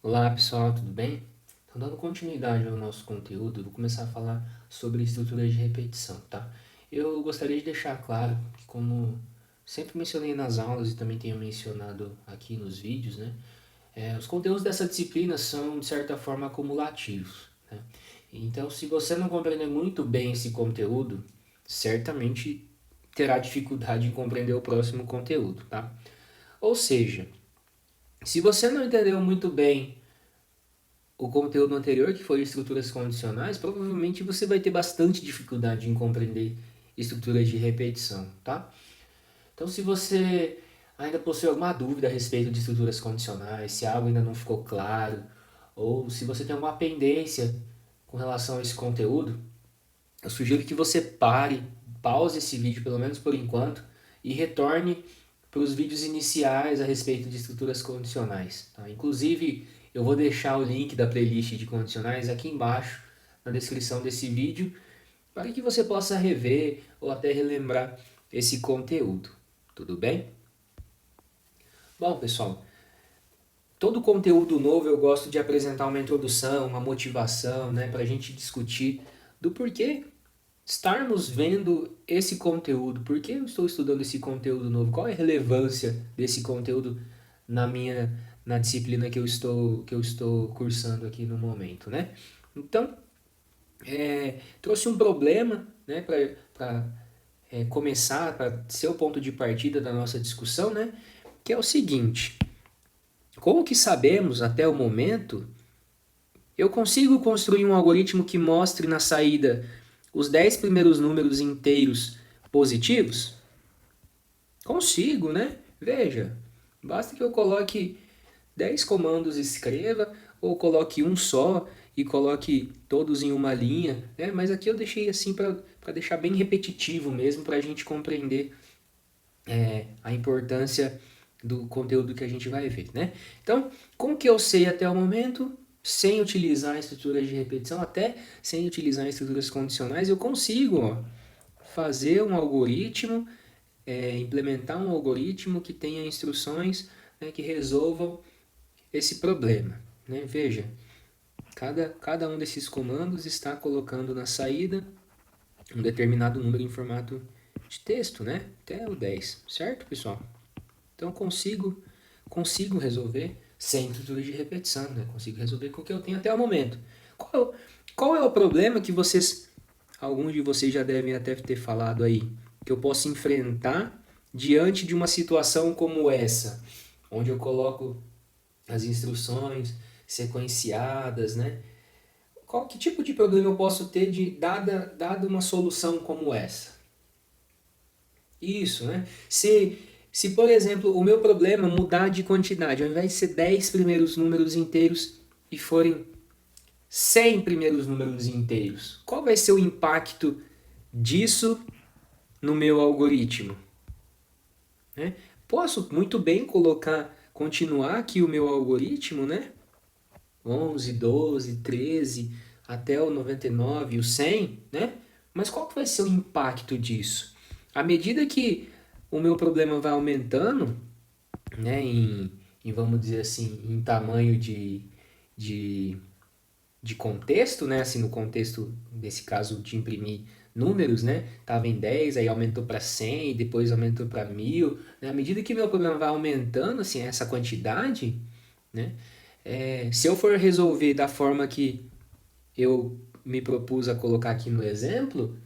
Olá pessoal, tudo bem? Então, dando continuidade ao nosso conteúdo, eu vou começar a falar sobre estruturas de repetição, tá? Eu gostaria de deixar claro que, como sempre mencionei nas aulas e também tenho mencionado aqui nos vídeos, né? Os conteúdos dessa disciplina são, de certa forma, acumulativos, né? Então, se você não compreender muito bem esse conteúdo, certamente terá dificuldade em compreender o próximo conteúdo, tá? Ou seja, se você não entendeu muito bem o conteúdo anterior, que foi estruturas condicionais, provavelmente você vai ter bastante dificuldade em compreender estruturas de repetição, tá? Então, se você ainda possui alguma dúvida a respeito de estruturas condicionais, se algo ainda não ficou claro, ou se você tem alguma pendência com relação a esse conteúdo, eu sugiro que você pause esse vídeo pelo menos por enquanto e retorne para os vídeos iniciais a respeito de estruturas condicionais. Tá? Inclusive, eu vou deixar o link da playlist de condicionais aqui embaixo na descrição desse vídeo para que você possa rever ou até relembrar esse conteúdo. Tudo bem? Bom, pessoal, todo conteúdo novo eu gosto de apresentar uma introdução, uma motivação, né, para a gente discutir do porquê estarmos vendo esse conteúdo, por que eu estou estudando esse conteúdo novo, qual é a relevância desse conteúdo na disciplina que eu estou cursando aqui no momento, né? Então, trouxe um problema, né, para começar, para ser o ponto de partida da nossa discussão, né, que é o seguinte: como que sabemos até o momento, eu consigo construir um algoritmo que mostre na saída os 10 primeiros números inteiros positivos? Consigo, né? Veja, basta que eu coloque 10 comandos, escreva, ou coloque um só e coloque todos em uma linha, né? Mas aqui eu deixei assim para deixar bem repetitivo mesmo, para a gente compreender a importância do conteúdo que a gente vai ver, né? Então, como que eu sei até o momento, sem utilizar estruturas de repetição, até sem utilizar estruturas condicionais, eu consigo, ó, fazer um algoritmo, implementar um algoritmo que tenha instruções, né, que resolvam esse problema, né? Veja, cada um desses comandos está colocando na saída um determinado número em formato de texto, né? Até o 10, certo, pessoal? Então consigo resolver sem estrutura de repetição, né? Consigo resolver com o que eu tenho até o momento. Qual, qual é o problema que alguns de vocês já devem até ter falado aí, que eu posso enfrentar diante de uma situação como essa, onde eu coloco as instruções sequenciadas, né? Que tipo de problema eu posso ter dada uma solução como essa? Isso, né? Se, por exemplo, o meu problema mudar de quantidade, ao invés de ser 10 primeiros números inteiros e forem 100 primeiros números inteiros, qual vai ser o impacto disso no meu algoritmo? Né? Posso muito bem continuar aqui o meu algoritmo, né? 11, 12, 13, até o 99, o 100, né? Mas qual que vai ser o impacto disso? À medida que o meu problema vai aumentando, né, vamos dizer assim, em tamanho de, de contexto, né, assim, no contexto, nesse caso, de imprimir números, né, estava em 10, aí aumentou para 100, depois aumentou para 1000, né, à medida que meu problema vai aumentando, assim, essa quantidade, né, se eu for resolver da forma que eu me propus a colocar aqui no exemplo,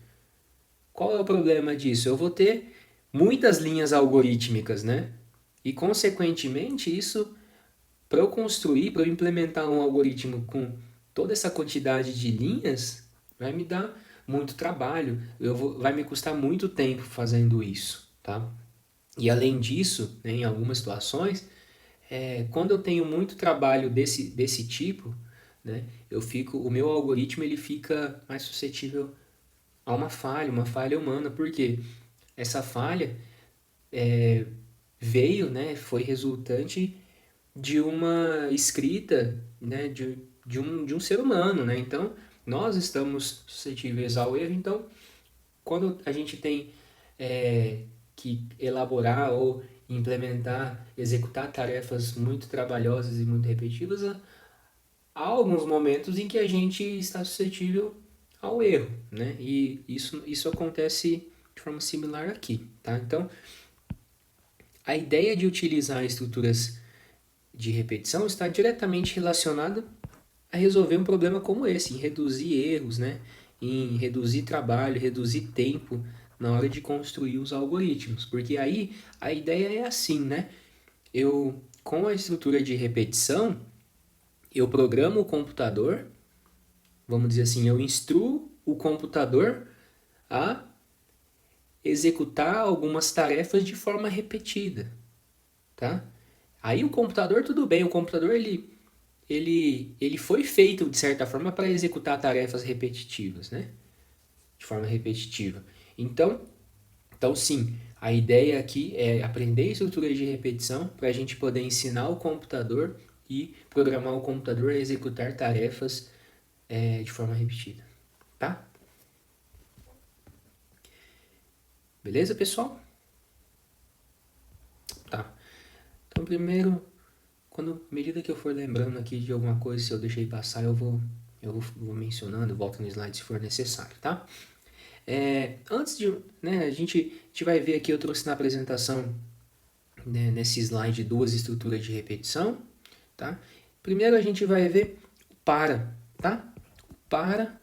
qual é o problema disso? Eu vou ter muitas linhas algorítmicas, né? E consequentemente, isso, para eu construir, para eu implementar um algoritmo com toda essa quantidade de linhas, vai me dar muito trabalho. Vai me custar muito tempo fazendo isso, tá? E além disso, né, em algumas situações, quando eu tenho muito trabalho desse tipo, né, o meu algoritmo ele fica mais suscetível a uma falha humana, porque essa falha veio, né, foi resultante de uma escrita, né, de um ser humano, né? Então, nós estamos suscetíveis ao erro. Então, quando a gente tem que elaborar ou implementar, executar tarefas muito trabalhosas e muito repetitivas, há alguns momentos em que a gente está suscetível ao erro, né? E isso acontece de forma similar aqui, tá? Então, a ideia de utilizar estruturas de repetição está diretamente relacionada a resolver um problema como esse, em reduzir erros, né? Em reduzir trabalho, reduzir tempo na hora de construir os algoritmos. Porque aí a ideia é assim, né? Eu, com a estrutura de repetição, eu programo o computador, vamos dizer assim, eu instruo o computador a executar algumas tarefas de forma repetida, tá? Aí o computador, tudo bem, o computador ele foi feito de certa forma para executar tarefas repetitivas, né? De forma repetitiva. Então sim, a ideia aqui é aprender estruturas de repetição para a gente poder ensinar o computador e programar o computador a executar tarefas de forma repetida, tá? Beleza, pessoal? Tá. Então primeiro, à medida que eu for lembrando aqui de alguma coisa, se eu deixei passar, eu vou mencionando, volto no slide se for necessário, tá? Antes de, né, a gente vai ver aqui, eu trouxe na apresentação, né, nesse slide, duas estruturas de repetição, tá? Primeiro a gente vai ver o para, tá? O para,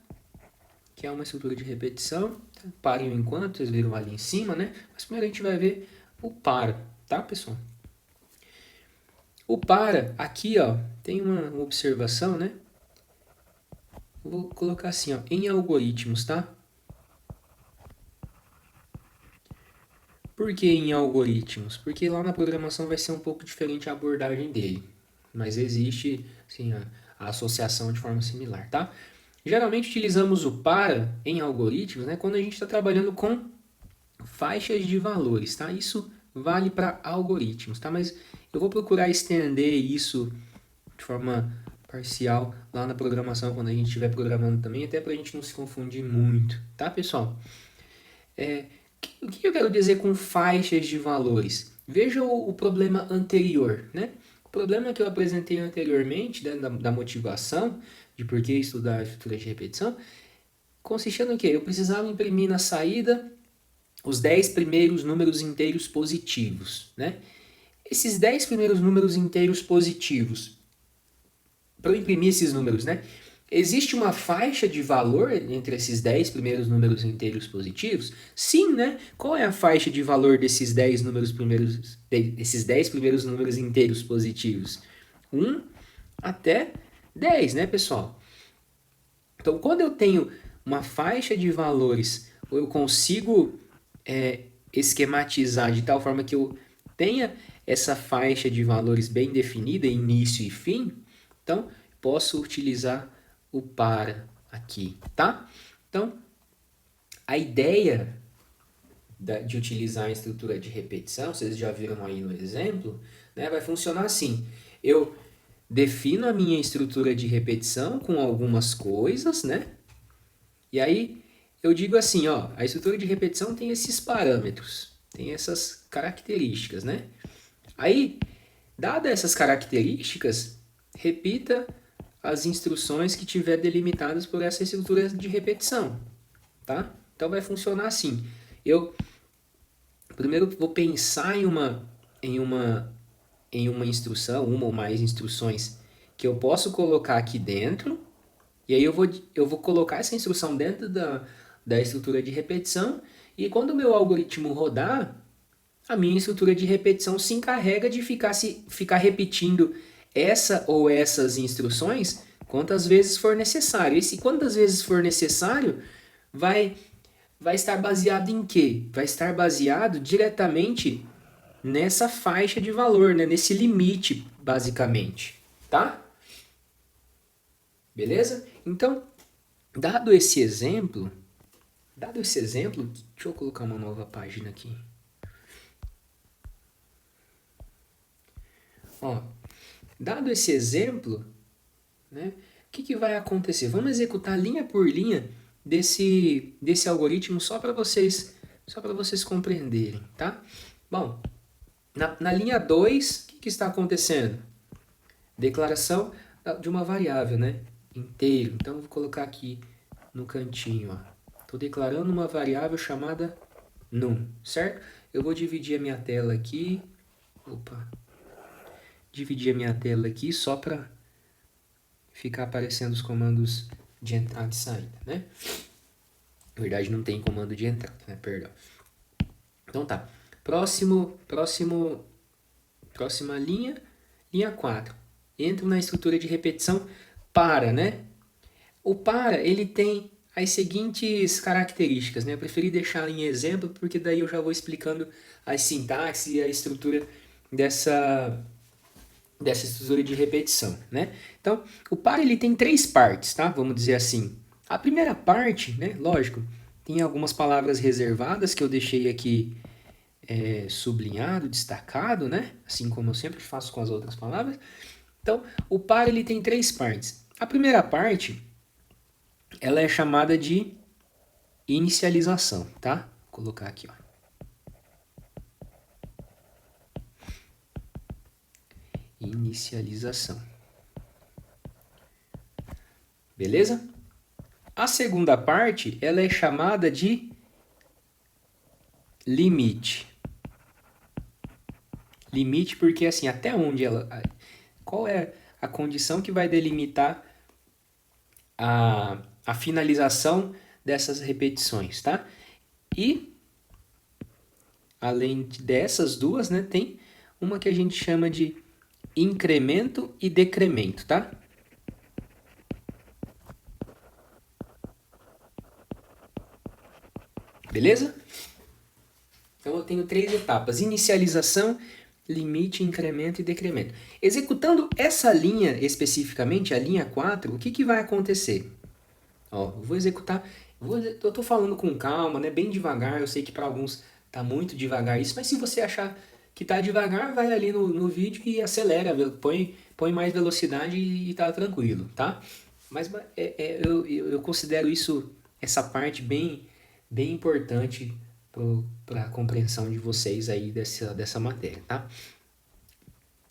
que é uma estrutura de repetição, tá? Para e o enquanto, vocês viram ali em cima, né? Mas primeiro a gente vai ver o para, tá, pessoal? O para, aqui, ó, tem uma observação, né? Vou colocar assim, ó, em algoritmos, tá? Por que em algoritmos? Porque lá na programação vai ser um pouco diferente a abordagem dele. Mas existe, sim, a associação de forma similar, tá? Geralmente utilizamos o para em algoritmos, né, quando a gente está trabalhando com faixas de valores, tá? Isso vale para algoritmos, tá? Mas eu vou procurar estender isso de forma parcial lá na programação, quando a gente estiver programando também, até para a gente não se confundir muito, tá, pessoal? O que eu quero dizer com faixas de valores? Veja o problema anterior, né? O problema que eu apresentei anteriormente, né, da motivação, de por que estudar a estrutura de repetição, consistia no quê? Eu precisava imprimir na saída os 10 primeiros números inteiros positivos, né? Esses 10 primeiros números inteiros positivos, para eu imprimir esses números, né? Existe uma faixa de valor entre esses 10 primeiros números inteiros positivos? Sim, né? Qual é a faixa de valor desses 10 primeiros números inteiros positivos? 1 até 10, né, pessoal? Então, quando eu tenho uma faixa de valores, ou eu consigo esquematizar de tal forma que eu tenha essa faixa de valores bem definida, início e fim, então posso utilizar o para aqui, tá? Então, a ideia de utilizar a estrutura de repetição, vocês já viram aí no exemplo, né, vai funcionar assim. Eu defino a minha estrutura de repetição com algumas coisas, né? E aí eu digo assim, ó, a estrutura de repetição tem esses parâmetros, tem essas características, né? Aí, dadas essas características, repita as instruções que tiver delimitadas por essa estrutura de repetição, tá? Então vai funcionar assim. Eu primeiro vou pensar em uma instrução, uma ou mais instruções que eu posso colocar aqui dentro, e aí eu vou colocar essa instrução dentro da estrutura de repetição, e quando o meu algoritmo rodar, a minha estrutura de repetição se encarrega de ficar repetindo essa ou essas instruções quantas vezes for necessário. E se quantas vezes for necessário, vai, vai estar baseado em quê? Vai estar baseado diretamente nessa faixa de valor, né? Nesse limite, basicamente. Tá? Beleza? Então, dado esse exemplo, deixa eu colocar uma nova página aqui. Ó, dado esse exemplo, né, o que vai acontecer? Vamos executar linha por linha desse algoritmo só para vocês compreenderem, tá? Bom, na linha 2, o que está acontecendo? Declaração de uma variável, né? Inteiro. Então, eu vou colocar aqui no cantinho, ó. Estou declarando uma variável chamada num, certo? Eu vou dividir a minha tela aqui. Opa. Dividir a minha tela aqui só para ficar aparecendo os comandos de entrada e saída, né? Na verdade, não tem comando de entrada, né? Perdão. Então tá. Próxima linha, linha 4. Entro na estrutura de repetição para, né? O para, ele tem as seguintes características, né? Eu preferi deixar em exemplo, porque daí eu já vou explicando a sintaxe e a estrutura dessa estrutura de repetição, né? Então, o para ele tem 3 partes, tá? Vamos dizer assim. A primeira parte, né? Lógico, tem algumas palavras reservadas que eu deixei aqui sublinhado, destacado, né? Assim como eu sempre faço com as outras palavras. Então, o para ele tem 3 partes. A primeira parte, ela é chamada de inicialização, tá? Vou colocar aqui, ó. Inicialização. Beleza? A segunda parte, ela é chamada de limite. Limite porque, assim, até onde ela... Qual é a condição que vai delimitar a finalização dessas repetições, tá? E, além dessas duas, né, tem uma que a gente chama de incremento e decremento, tá? Beleza? Então eu tenho 3 etapas: inicialização, limite, incremento e decremento. Executando essa linha especificamente, a linha 4, o que vai acontecer? Ó, eu vou executar, eu tô falando com calma, né, bem devagar, eu sei que para alguns tá muito devagar isso, mas se você achar que tá devagar, vai ali no vídeo e acelera, põe mais velocidade e tá tranquilo, tá? Mas eu considero isso, essa parte bem importante para a compreensão de vocês aí dessa matéria, tá?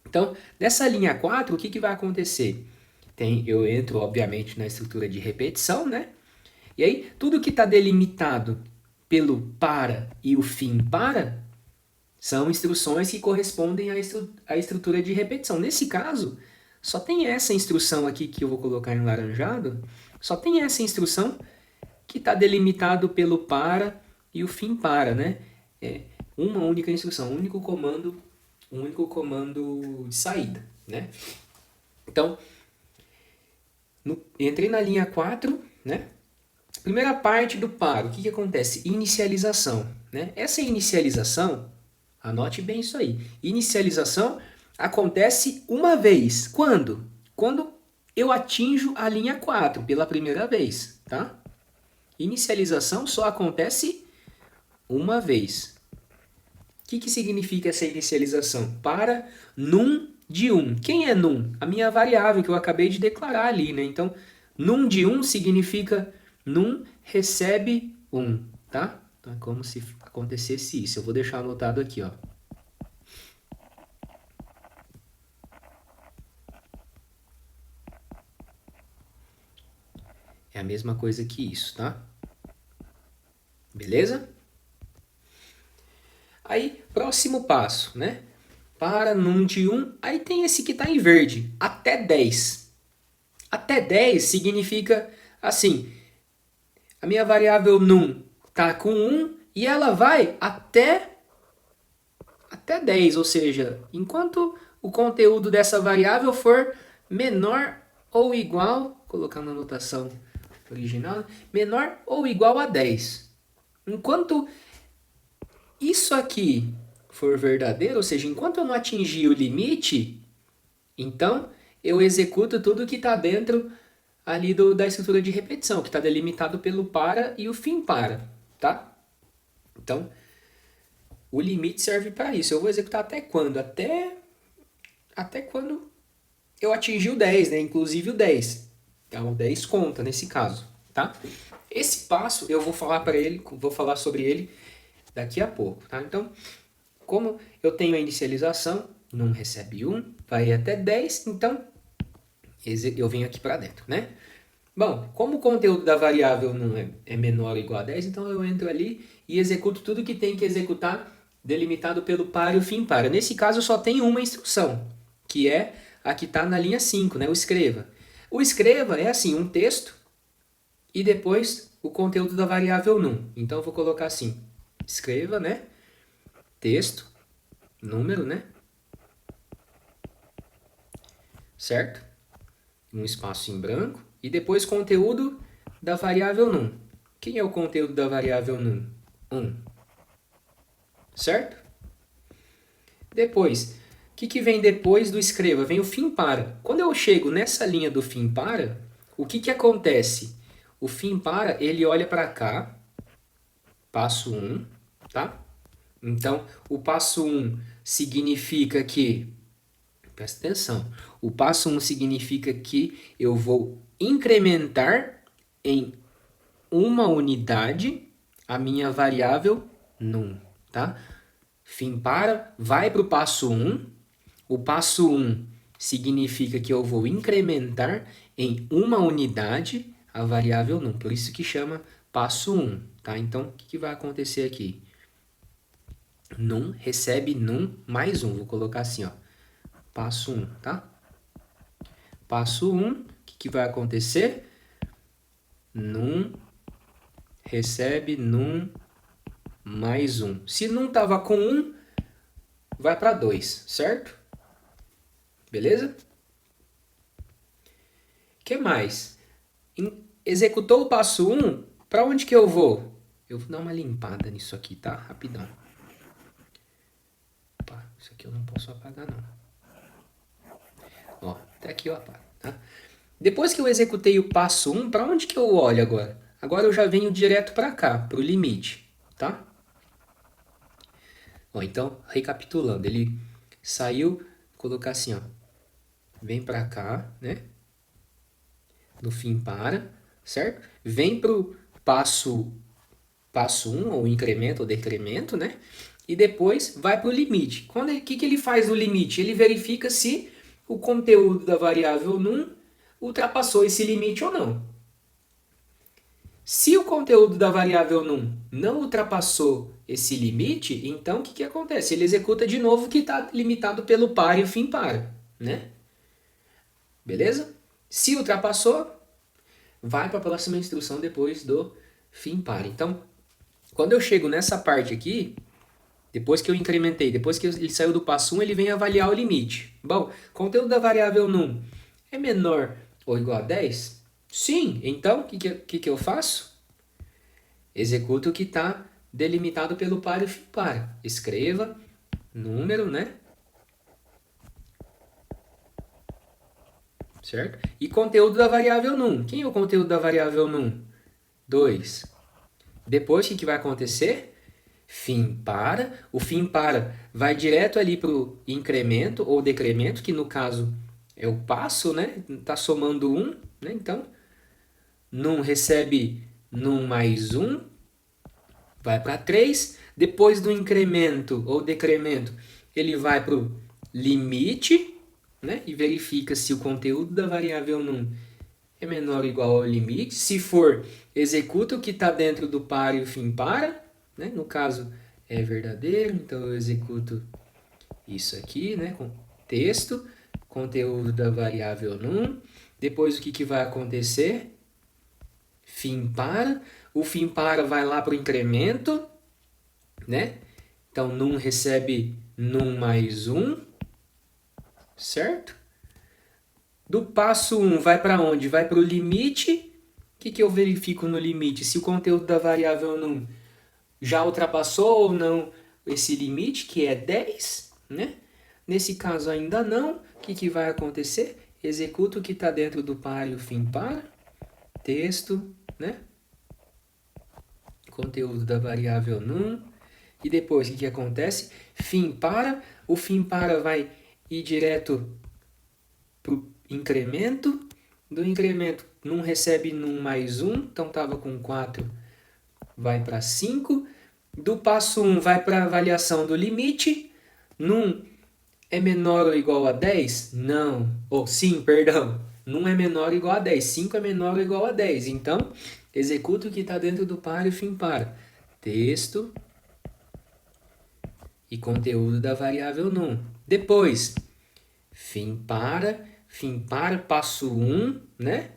Então, nessa linha 4, o que vai acontecer? Eu entro, obviamente, na estrutura de repetição, né? E aí, tudo que está delimitado pelo para e o fim para são instruções que correspondem à estrutura de repetição. Nesse caso, só tem essa instrução aqui que eu vou colocar em laranjado, só tem essa instrução que está delimitado pelo para e o fim para, né? É uma única instrução, um único comando de saída, né? Então, entrei na linha 4, né? Primeira parte do para, o que acontece? Inicialização, né? Essa inicialização, anote bem isso aí, inicialização acontece uma vez. Quando? Quando eu atinjo a linha 4 pela primeira vez, tá? Inicialização só acontece uma vez. O que significa essa inicialização? Para num de 1. Quem é num? A minha variável que eu acabei de declarar ali, né? Então, num de 1 significa num recebe 1, tá? Então, é como se acontecesse isso. Eu vou deixar anotado aqui, ó. É a mesma coisa que isso, tá? Beleza? Aí, próximo passo, né? Para num de 1, aí tem esse que está em verde, até 10. Até 10 significa assim, a minha variável num está com 1 e ela vai até 10, ou seja, enquanto o conteúdo dessa variável for menor ou igual, colocando a notação original, menor ou igual a 10. Enquanto isso aqui for verdadeiro, ou seja, enquanto eu não atingir o limite, então eu executo tudo que está dentro ali da estrutura de repetição, que está delimitado pelo para e o fim para, tá? Então, o limite serve para isso. Eu vou executar até quando? Até quando eu atingir o 10, né? Inclusive o 10. Então, o 10 conta nesse caso, tá? Esse passo eu vou falar sobre ele daqui a pouco, tá? Então, como eu tenho a inicialização, não recebe 1, vai até 10, então eu venho aqui para dentro, né? Bom, como o conteúdo da variável não é menor ou igual a 10, então eu entro ali e executo tudo que tem que executar delimitado pelo par e o fim para. Nesse caso, só tem uma instrução, que é a que está na linha 5, né? O escreva. O escreva é assim, um texto e depois o conteúdo da variável num. Então eu vou colocar assim, escreva, né? Texto, número, né? Certo? Um espaço em branco. E depois conteúdo da variável num. Quem é o conteúdo da variável num? 1. Certo? Depois, o que vem depois do escreva? Vem o fim para. Quando eu chego nessa linha do fim para, o que acontece? O fim para, ele olha para cá, passo 1, tá? Então, o passo 1 significa que, presta atenção, o passo 1 significa que eu vou incrementar em uma unidade a minha variável num, tá? Fim para, vai para o passo 1. O passo 1 significa que eu vou incrementar em uma unidade a variável num. Por isso que chama passo 1, tá? Então, o que vai acontecer aqui? Num recebe num mais 1. Vou colocar assim, ó. Passo 1, tá? Passo 1, o que vai acontecer? Num recebe num mais 1. Se num estava com 1, vai para 2, certo? Beleza? O que mais? Executou o passo 1, para onde que eu vou? Eu vou dar uma limpada nisso aqui, tá? Rapidão. Opa, isso aqui eu não posso apagar, não. Ó, até aqui eu apago, tá? Depois que eu executei o passo 1, para onde que eu olho agora? Agora eu já venho direto para cá, para o limite, tá? Ó, então, recapitulando, ele saiu, colocar assim, ó, vem para cá, né? No fim para, certo? Vem para o passo 1, ou incremento ou decremento, né? E depois vai para o limite. O que ele faz no limite? Ele verifica se o conteúdo da variável num ultrapassou esse limite ou não. Se o conteúdo da variável num não ultrapassou esse limite, então o que acontece? Ele executa de novo o que está limitado pelo par e o fim para, né? Beleza? Se ultrapassou, vai para a próxima instrução depois do fim para. Então, quando eu chego nessa parte aqui, depois que eu incrementei, depois que ele saiu do passo 1, ele vem avaliar o limite. Bom, conteúdo da variável num é menor ou igual a 10? Sim, então o que eu faço? Executo o que está delimitado pelo par e fim para. Escreva número, né? Certo? E conteúdo da variável num. Quem é o conteúdo da variável num? 2. Depois, o que vai acontecer? Fim para. O fim para vai direto ali para o incremento ou decremento, que no caso é o passo, né? Está somando 1, né? Então, num recebe num mais 1, vai para 3. Depois do incremento ou decremento, ele vai para o limite, né? E verifica se o conteúdo da variável num é menor ou igual ao limite. Se for, executa o que está dentro do par e o fim para, né? No caso, é verdadeiro, então eu executo isso aqui, né? Com texto, conteúdo da variável num. Depois, o que vai acontecer? Fim para. O fim para vai lá para o incremento, né? Então, num recebe num mais 1, certo? Do passo 1 vai para onde? Vai para o limite. O que eu verifico no limite? Se o conteúdo da variável num já ultrapassou ou não esse limite, que é 10, né? Nesse caso ainda não. O que vai acontecer? Executa o que está dentro do par e o fim para. Texto, né? Conteúdo da variável num. E depois, o que acontece? Fim para. O fim para vai ir direto para o incremento. Do incremento, num recebe num mais 1. Então, estava com 4, vai para 5. Do passo 1 vai para a avaliação do limite. Num é menor ou igual a 10? Não. Ou sim, perdão. num é menor ou igual a 10. 5 é menor ou igual a 10. Então, executa o que está dentro do para e fim para. Texto e conteúdo da variável num. Depois, fim para, passo 1, né?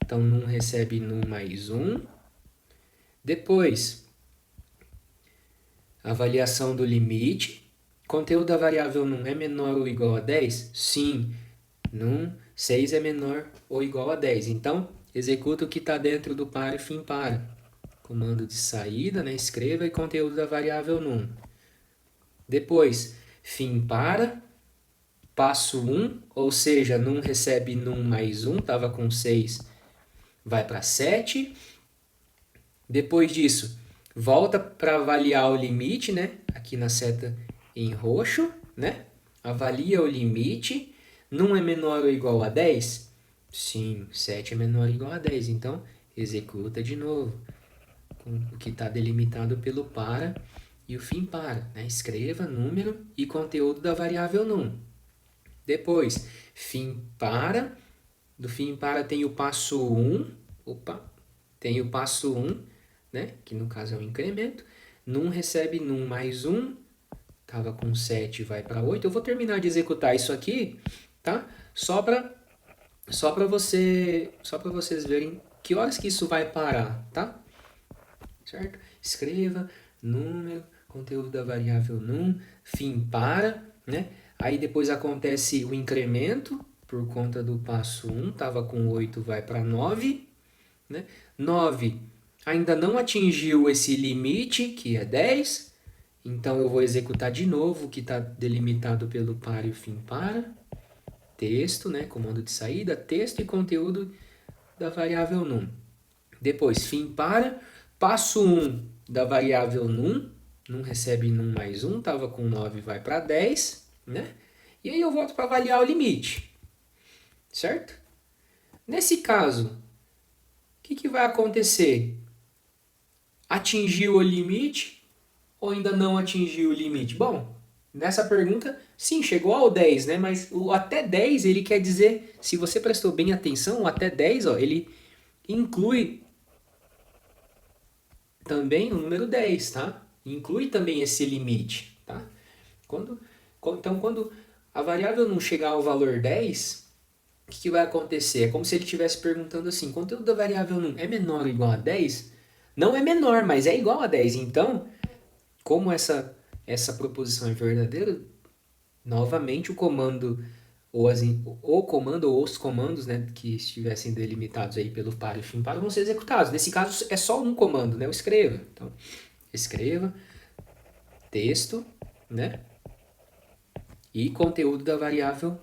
Então, num recebe num mais 1. Depois, avaliação do limite. Conteúdo da variável num é menor ou igual a 10? Sim. Num 6 é menor ou igual a 10. Então, executa o que está dentro do para e fim para. Comando de saída, né? Escreva e conteúdo da variável num. Depois, fim para, passo 1, ou seja, num recebe num mais 1, estava com 6, vai para 7. Depois disso, volta para avaliar o limite, né? Aqui na seta em roxo, né? Avalia o limite. Num é menor ou igual a 10? Sim, 7 é menor ou igual a 10. Então, executa de novo. Com o que está delimitado pelo para e o fim para. Né? Escreva número e conteúdo da variável num. Depois, fim para. Do fim para tem o passo 1. Tem o passo 1, né? Que no caso é o incremento. Num recebe num mais 1. Estava com 7, vai para 8. Eu vou terminar de executar isso aqui, tá? Só para vocês verem que horas que isso vai parar, tá? Certo? Escreva número, conteúdo da variável num, fim para, né? Aí depois acontece o incremento por conta do passo 1, estava com 8, vai para 9, né? 9 ainda não atingiu esse limite, que é 10, então eu vou executar de novo o que está delimitado pelo para e o fim para. Texto, né? Comando de saída, texto e conteúdo da variável num. Depois, fim para, passo 1 da variável num, num recebe num mais 1, estava com 9, vai para 10, né? E aí eu volto para avaliar o limite, certo? Nesse caso, o que vai acontecer? Atingiu o limite ou ainda não atingiu o limite? Bom, nessa pergunta, sim, chegou ao 10, né? Mas o até 10, ele quer dizer, se você prestou bem atenção, o até 10, ó, ele inclui também o número 10, tá? Inclui também esse limite, tá? Então, quando a variável não chegar ao valor 10, o que vai acontecer? É como se ele estivesse perguntando assim, conteúdo da variável num é menor ou igual a 10? Não é menor, mas é igual a 10. Então, como essa proposição é verdadeira, novamente o comando ou comando ou os comandos, né, que estivessem delimitados aí pelo para e fim para vão ser executados. Nesse caso é só um comando, né, o escreva. Então, escreva texto, né, e conteúdo da variável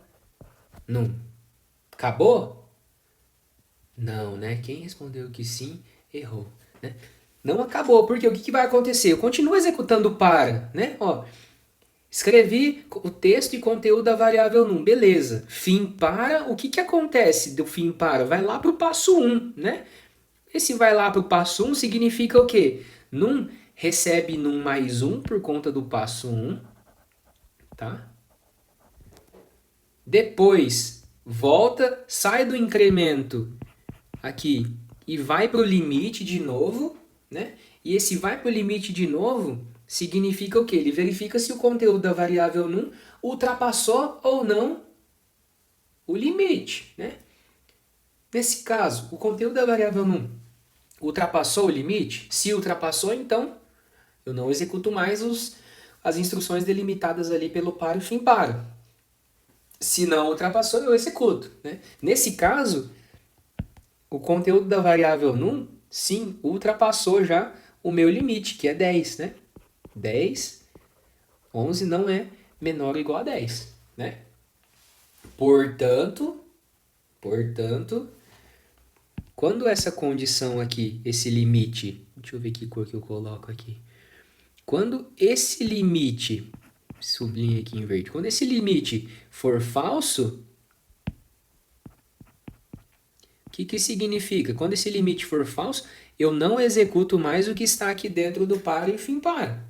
num. Acabou? Não, né? Quem respondeu que sim, errou, né? Não acabou, porque o que vai acontecer? Eu continuo executando para, né? Ó, escrevi o texto e conteúdo da variável num, beleza. Fim para, o que acontece do fim para? Vai lá para o passo 1, né? Esse vai lá para o passo 1 significa o quê? Num recebe num mais 1 por conta do passo 1, tá? Depois, volta, sai do incremento aqui e vai para o limite de novo, né? E esse vai para o limite de novo significa o quê? Ele verifica se o conteúdo da variável num ultrapassou ou não o limite, né? Nesse caso, o conteúdo da variável num ultrapassou o limite? Se ultrapassou, então eu não executo mais as instruções delimitadas ali pelo para e fim para. Se não ultrapassou, eu executo, né? Nesse caso, o conteúdo da variável num, sim, ultrapassou já o meu limite, que é 10, né? 10, 11 não é menor ou igual a 10, né? Portanto, quando essa condição aqui, esse limite, deixa eu ver que cor que eu coloco aqui. Quando esse limite, sublinha aqui em verde, quando esse limite for falso, o que significa? Quando esse limite for falso, eu não executo mais o que está aqui dentro do para e fim para.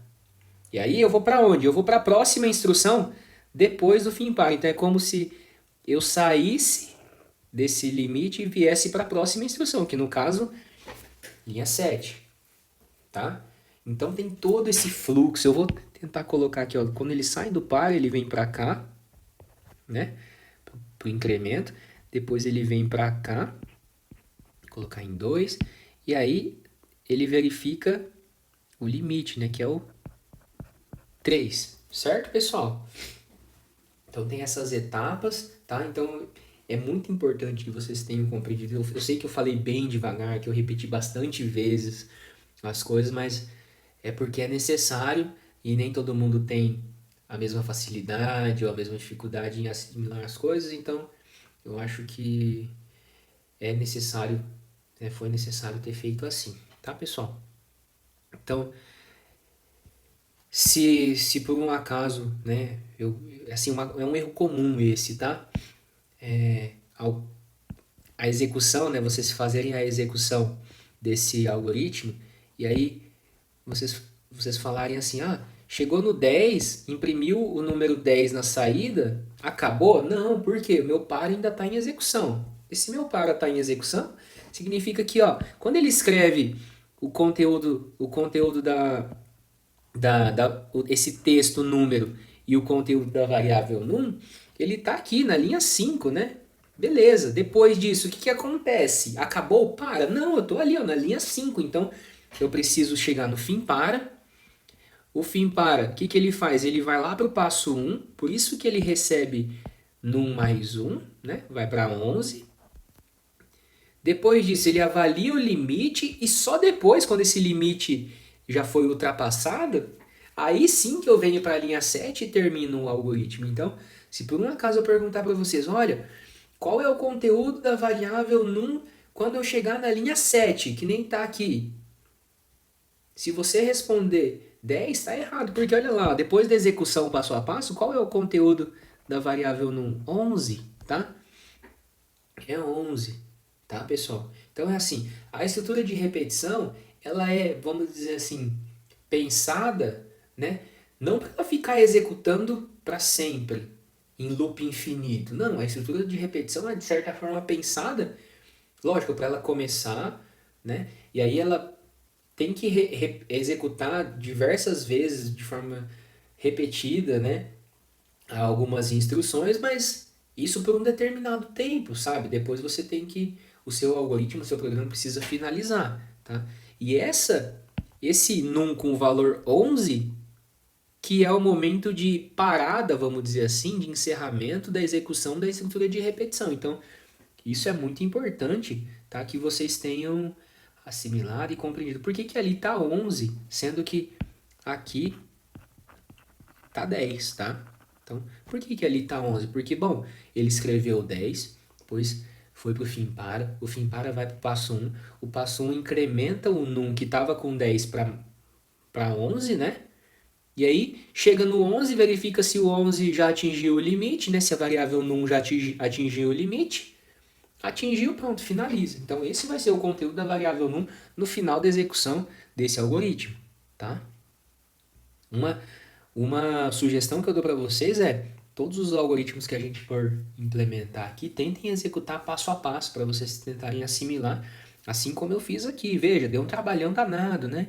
E aí eu vou para onde? Eu vou para a próxima instrução depois do fim para. Então é como se eu saísse desse limite e viesse para a próxima instrução, que no caso, linha 7, tá? Então tem todo esse fluxo. Eu vou tentar colocar aqui, ó, quando ele sai do par, ele vem para cá, né? Pro incremento, depois ele vem para cá, vou colocar em 2, e aí ele verifica o limite, né, que é o 3, certo, pessoal? Então tem essas etapas, tá? Então é muito importante que vocês tenham compreendido. Eu sei que eu falei bem devagar, que eu repeti bastante vezes as coisas, mas é porque é necessário e nem todo mundo tem a mesma facilidade ou a mesma dificuldade em assimilar as coisas, então eu acho que é necessário, foi necessário ter feito assim, tá, pessoal? Então, se por um acaso, né, assim, é um erro comum esse, tá? A execução, né, vocês fazerem a execução desse algoritmo e aí vocês falarem assim, chegou no 10, imprimiu o número 10 na saída, acabou? Não, por quê? O meu par ainda está em execução. Esse meu par está em execução significa que, ó, quando ele escreve o conteúdo esse texto, número e o conteúdo da variável num, ele está aqui na linha 5, né? Beleza, depois disso, o que acontece? Acabou? Para? Não, eu estou ali ó, na linha 5, então eu preciso chegar no fim para. O fim para, o que ele faz? Ele vai lá para o passo 1, por isso que ele recebe num mais 1, né? Vai para 11. Depois disso, ele avalia o limite e só depois, quando esse limite já foi ultrapassado, aí sim que eu venho para a linha 7 e termino o algoritmo. Então, se por um acaso eu perguntar para vocês, olha, qual é o conteúdo da variável num quando eu chegar na linha 7, que nem está aqui? Se você responder 10, está errado, porque olha lá, depois da execução passo a passo, qual é o conteúdo da variável num? 11, tá? É 11, tá, pessoal? Então é assim, a estrutura de repetição, ela é, vamos dizer assim, pensada, né? Não para ela ficar executando para sempre, em loop infinito. Não, a estrutura de repetição é de certa forma pensada, lógico, para ela começar, né? E aí ela tem que executar diversas vezes de forma repetida, né? Algumas instruções, mas isso por um determinado tempo, sabe? Depois você tem que o seu algoritmo, o seu programa precisa finalizar, tá? E esse num com o valor 11 que é o momento de parada, vamos dizer assim, de encerramento da execução da estrutura de repetição. Então, isso é muito importante, tá? Que vocês tenham assimilado e compreendido. Por que que ali está 11, sendo que aqui tá 10, tá? Então, por que que ali está 11? Porque, bom, ele escreveu 10, depois foi para o fim para, o fim para vai para o passo 1, o passo 1 incrementa o num que estava com 10 para 11, né? E aí, chega no 11, verifica se o 11 já atingiu o limite, né? Se a variável num já atingiu o limite. Atingiu, pronto, finaliza. Então, esse vai ser o conteúdo da variável num no final da execução desse algoritmo, tá? Uma sugestão que eu dou para vocês é todos os algoritmos que a gente for implementar aqui, tentem executar passo a passo para vocês tentarem assimilar, assim como eu fiz aqui. Veja, deu um trabalhão danado, né?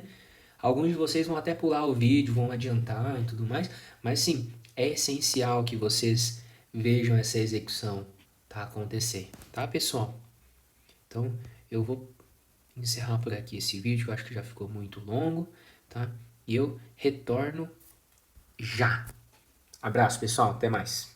Alguns de vocês vão até pular o vídeo, vão adiantar e tudo mais, mas sim, é essencial que vocês vejam essa execução tá acontecer, tá, pessoal? Então, eu vou encerrar por aqui esse vídeo, eu acho que já ficou muito longo, tá? E eu retorno já. Abraço, pessoal, até mais.